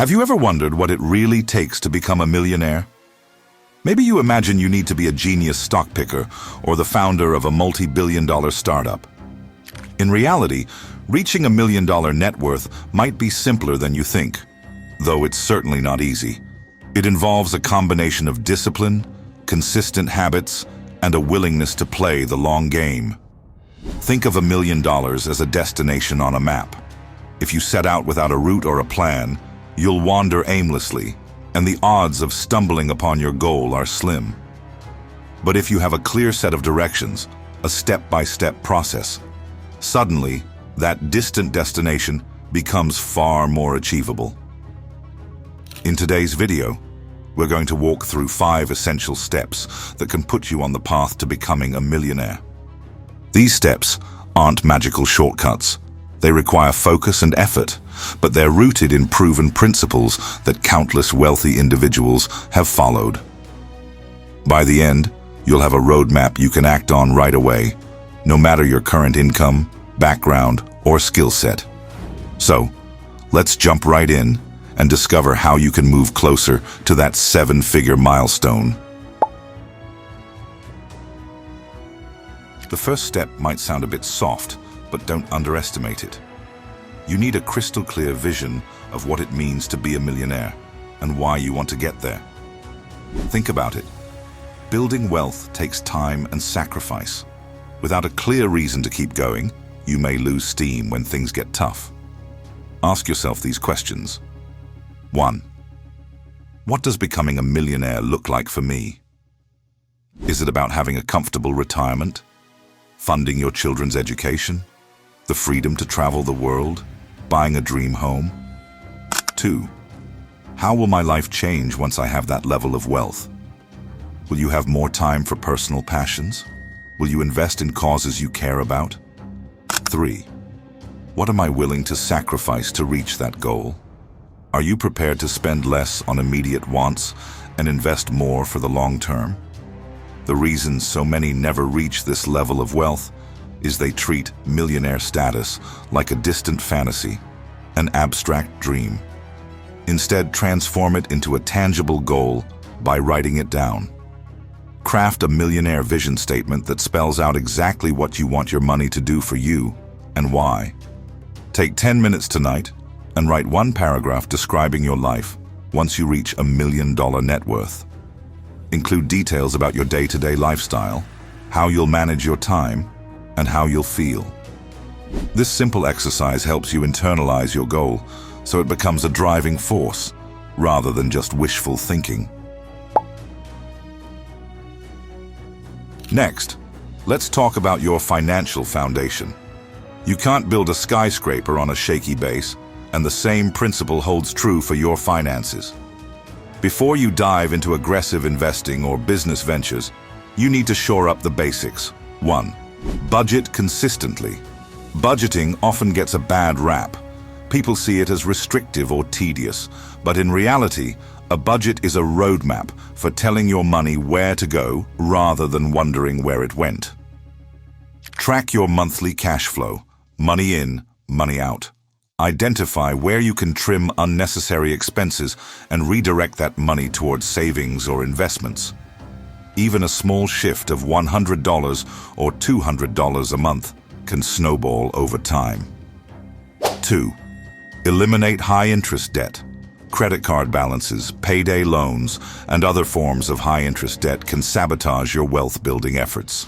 Have you ever wondered what it really takes to become a millionaire? Maybe you imagine you need to be a genius stock picker or the founder of a multi-billion-dollar startup. In reality, reaching $1 million net worth might be simpler than you think, though it's certainly not easy. It involves a combination of discipline, consistent habits, and a willingness to play the long game. Think of $1 million as a destination on a map. If you set out without a route or a plan, you'll wander aimlessly, and the odds of stumbling upon your goal are slim. But if you have a clear set of directions, a step-by-step process, suddenly, that distant destination becomes far more achievable. In today's video, we're going to walk through 5 essential steps that can put you on the path to becoming a millionaire. These steps aren't magical shortcuts. They require focus and effort, but they're rooted in proven principles that countless wealthy individuals have followed. By the end, you'll have a roadmap you can act on right away, no matter your current income, background, or skill set. So, let's jump right in and discover how you can move closer to that 7-figure milestone. The first step might sound a bit soft, but don't underestimate it. You need a crystal clear vision of what it means to be a millionaire and why you want to get there. Think about it. Building wealth takes time and sacrifice. Without a clear reason to keep going, you may lose steam when things get tough. Ask yourself these questions. 1. What does becoming a millionaire look like for me? Is it about having a comfortable retirement, funding your children's education, the freedom to travel the world, buying a dream home? 2. How will my life change once I have that level of wealth? Will you have more time for personal passions? Will you invest in causes you care about? 3. What am I willing to sacrifice to reach that goal? Are you prepared to spend less on immediate wants and invest more for the long term? The reason so many never reach this level of wealth is they treat millionaire status like a distant fantasy, an abstract dream. Instead, transform it into a tangible goal by writing it down. Craft a millionaire vision statement that spells out exactly what you want your money to do for you and why. Take 10 minutes tonight and write 1 paragraph describing your life once you reach $1 million net worth. Include details about your day-to-day lifestyle, how you'll manage your time, and how you'll feel. This simple exercise helps you internalize your goal so it becomes a driving force rather than just wishful thinking. Next, let's talk about your financial foundation. You can't build a skyscraper on a shaky base, and the same principle holds true for your finances. Before you dive into aggressive investing or business ventures, you need to shore up the basics. 1. Budget consistently. Budgeting often gets a bad rap. People see it as restrictive or tedious, but in reality, a budget is a roadmap for telling your money where to go rather than wondering where it went. Track your monthly cash flow, money in, money out. Identify where you can trim unnecessary expenses and redirect that money towards savings or investments. Even a small shift of $100 or $200 a month can snowball over time. 2. Eliminate high-interest debt. Credit card balances, payday loans, and other forms of high-interest debt can sabotage your wealth-building efforts.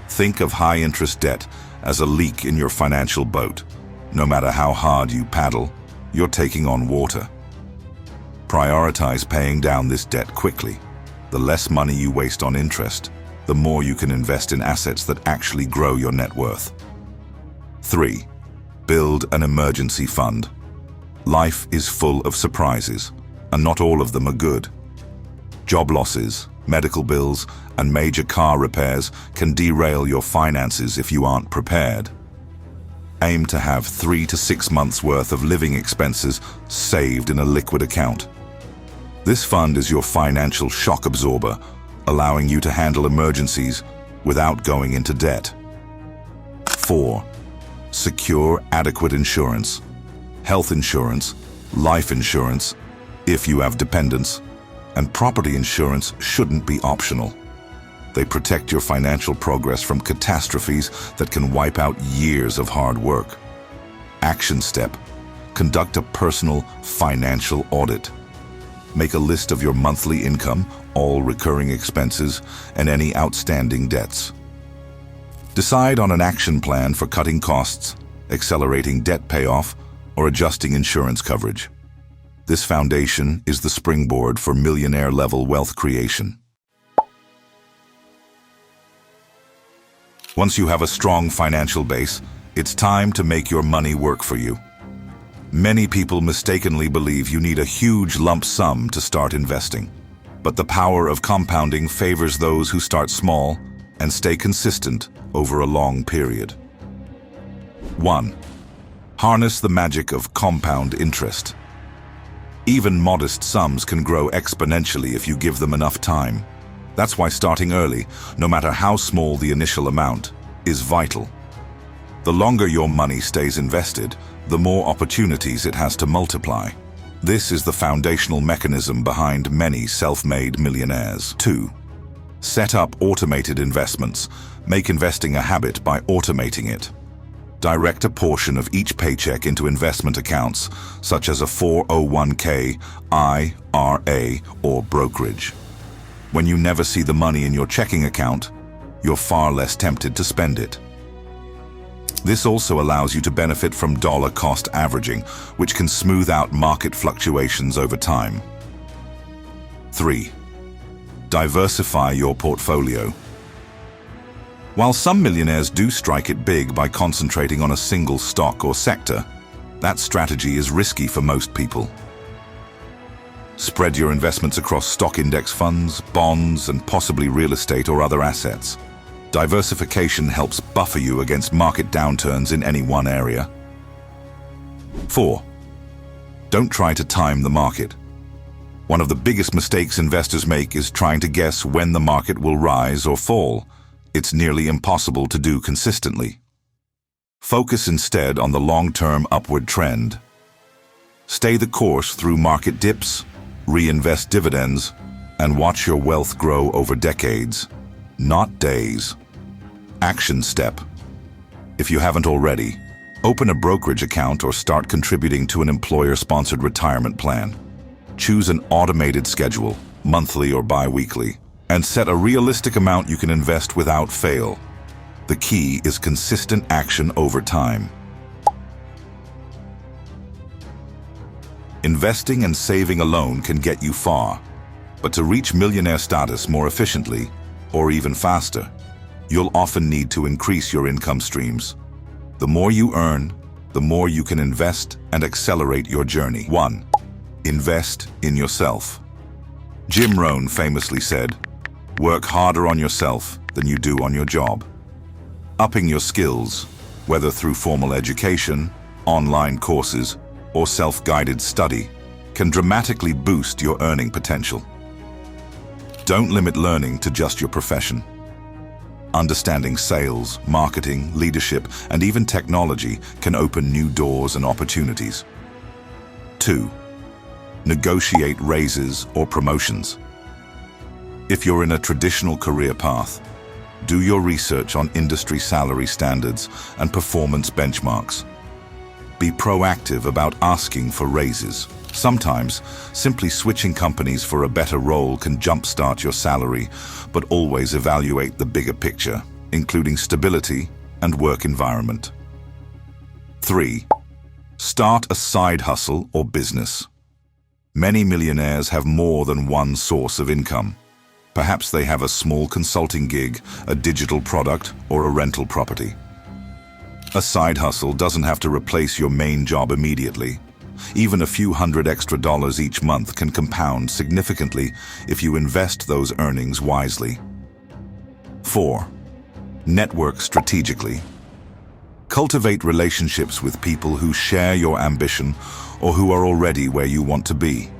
Think of high-interest debt as a leak in your financial boat. No matter how hard you paddle, you're taking on water. Prioritize paying down this debt quickly. The less money you waste on interest, the more you can invest in assets that actually grow your net worth. 3. Build an emergency fund. Life is full of surprises, and not all of them are good. Job losses, medical bills, and major car repairs can derail your finances if you aren't prepared. Aim to have 3 to 6 months' worth of living expenses saved in a liquid account. This fund is your financial shock absorber, allowing you to handle emergencies without going into debt. 4. Secure adequate insurance. Health insurance, Life insurance, if you have dependents, and property insurance shouldn't be optional. They protect your financial progress from catastrophes that can wipe out years of hard work. Action step: conduct a personal financial audit. Make a list of your monthly income, all recurring expenses, and any outstanding debts. Decide on an action plan for cutting costs, accelerating debt payoff, or adjusting insurance coverage. This foundation is the springboard for millionaire-level wealth creation. Once you have a strong financial base, it's time to make your money work for you. Many people mistakenly believe you need a huge lump sum to start investing. But the power of compounding favors those who start small and stay consistent over a long period. 1. Harness the magic of compound interest. Even modest sums can grow exponentially if you give them enough time. That's why starting early, no matter how small the initial amount, is vital. The longer your money stays invested, the more opportunities it has to multiply. This is the foundational mechanism behind many self-made millionaires. 2. Set up automated investments. Make investing a habit by automating it. Direct a portion of each paycheck into investment accounts, such as a 401k, IRA, or brokerage. When you never see the money in your checking account, you're far less tempted to spend it. This also allows you to benefit from dollar-cost averaging, which can smooth out market fluctuations over time. 3. Diversify your portfolio. While some millionaires do strike it big by concentrating on a single stock or sector, that strategy is risky for most people. Spread your investments across stock index funds, bonds, and possibly real estate or other assets. Diversification helps buffer you against market downturns in any one area. 4. Don't try to time the market. One of the biggest mistakes investors make is trying to guess when the market will rise or fall. It's nearly impossible to do consistently. Focus instead on the long-term upward trend. Stay the course through market dips, reinvest dividends, and watch your wealth grow over decades, not days. Action step: if you haven't already, open a brokerage account or start contributing to an employer-sponsored retirement plan. Choose an automated schedule, monthly or bi-weekly, and set a realistic amount you can invest without fail. The key is consistent action over time. Investing and saving alone can get you far, but to reach millionaire status more efficiently, or even faster, you'll often need to increase your income streams. The more you earn, the more you can invest and accelerate your journey. 1. Invest in yourself. Jim Rohn famously said, "Work harder on yourself than you do on your job." Upping your skills, whether through formal education, online courses, or self-guided study, can dramatically boost your earning potential. Don't limit learning to just your profession. Understanding sales, marketing, leadership, and even technology can open new doors and opportunities. 2. Negotiate raises or promotions. If you're in a traditional career path, do your research on industry salary standards and performance benchmarks. Be proactive about asking for raises. Sometimes, simply switching companies for a better role can jumpstart your salary, but always evaluate the bigger picture, including stability and work environment. 3. Start a side hustle or business. Many millionaires have more than one source of income. Perhaps they have a small consulting gig, a digital product, or a rental property. A side hustle doesn't have to replace your main job immediately. Even a few $100 extra each month can compound significantly if you invest those earnings wisely. 4. Network strategically. Cultivate relationships with people who share your ambition or who are already where you want to be.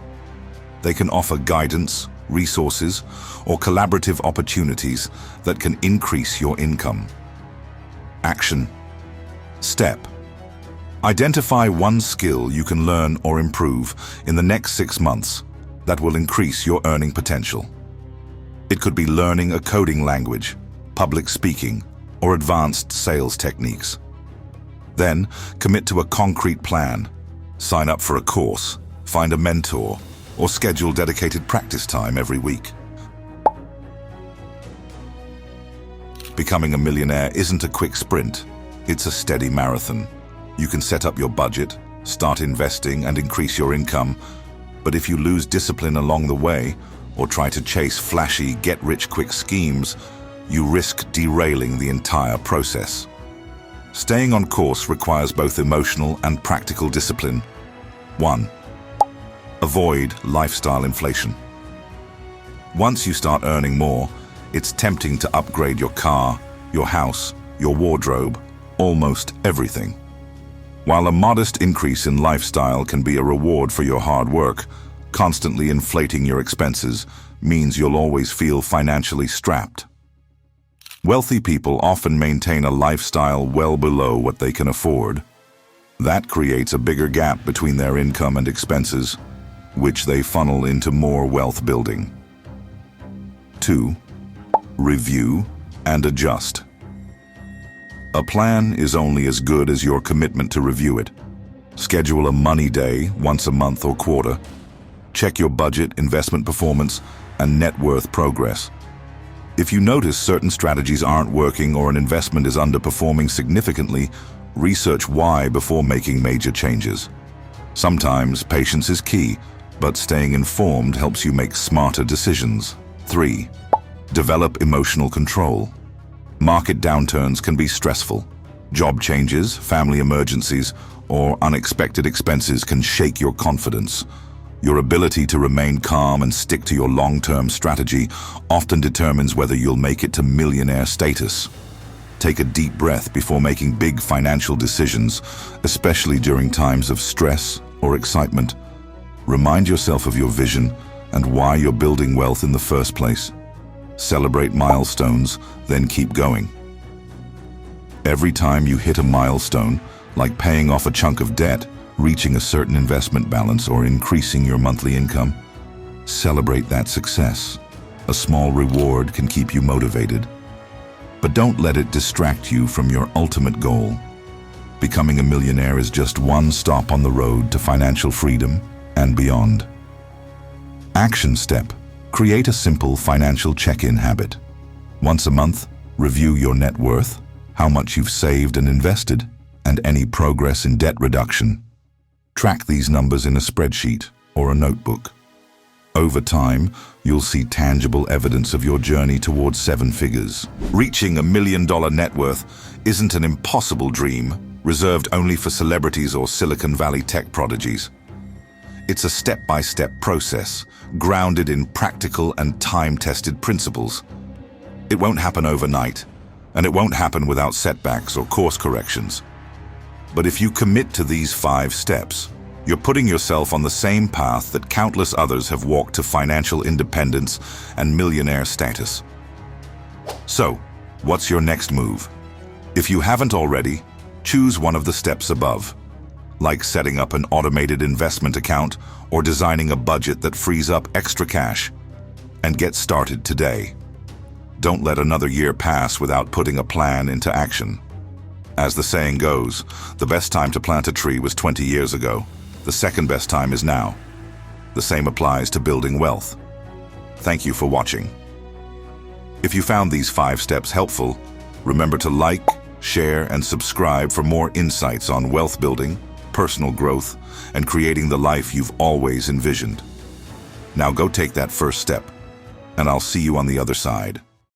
They can offer guidance, resources, or collaborative opportunities that can increase your income. Action step: Identify one skill you can learn or improve in the next 6 months that will increase your earning potential. It could be learning a coding language, public speaking, or advanced sales techniques. Then, commit to a concrete plan. Sign up for a course, find a mentor, or schedule dedicated practice time every week. Becoming a millionaire isn't a quick sprint, it's a steady marathon. You can set up your budget, start investing, and increase your income, but if you lose discipline along the way, or try to chase flashy, get-rich-quick schemes, you risk derailing the entire process. Staying on course requires both emotional and practical discipline. 1. Avoid lifestyle inflation. Once you start earning more, it's tempting to upgrade your car, your house, your wardrobe, almost everything. While a modest increase in lifestyle can be a reward for your hard work, constantly inflating your expenses means you'll always feel financially strapped. Wealthy people often maintain a lifestyle well below what they can afford. That creates a bigger gap between their income and expenses, which they funnel into more wealth building. 2. Review and adjust. A plan is only as good as your commitment to review it. Schedule a money day once a month or quarter. Check your budget, investment performance, and net worth progress. If you notice certain strategies aren't working or an investment is underperforming significantly, research why before making major changes. Sometimes patience is key, but staying informed helps you make smarter decisions. 3. Develop emotional control. Market downturns can be stressful. Job changes, family emergencies, or unexpected expenses can shake your confidence. Your ability to remain calm and stick to your long-term strategy often determines whether you'll make it to millionaire status. Take a deep breath before making big financial decisions, especially during times of stress or excitement. Remind yourself of your vision and why you're building wealth in the first place. Celebrate milestones, then keep going. Every time you hit a milestone, like paying off a chunk of debt, reaching a certain investment balance, or increasing your monthly income, celebrate that success. A small reward can keep you motivated. But don't let it distract you from your ultimate goal. Becoming a millionaire is just one stop on the road to financial freedom and beyond. Action step: create a simple financial check-in habit. Once a month, review your net worth, how much you've saved and invested, and any progress in debt reduction. Track these numbers in a spreadsheet or a notebook. Over time, you'll see tangible evidence of your journey towards 7 figures. Reaching $1 million net worth isn't an impossible dream reserved only for celebrities or Silicon Valley tech prodigies. It's a step-by-step process, grounded in practical and time-tested principles. It won't happen overnight, and it won't happen without setbacks or course corrections. But if you commit to these 5 steps, you're putting yourself on the same path that countless others have walked to financial independence and millionaire status. So, what's your next move? If you haven't already, choose one of the steps above, like setting up an automated investment account or designing a budget that frees up extra cash, and get started today. Don't let another year pass without putting a plan into action. As the saying goes, the best time to plant a tree was 20 years ago. The second best time is now. The same applies to building wealth. Thank you for watching. If you found these 5 steps helpful, remember to like, share, and subscribe for more insights on wealth building, personal growth, and creating the life you've always envisioned. Now go take that first step, and I'll see you on the other side.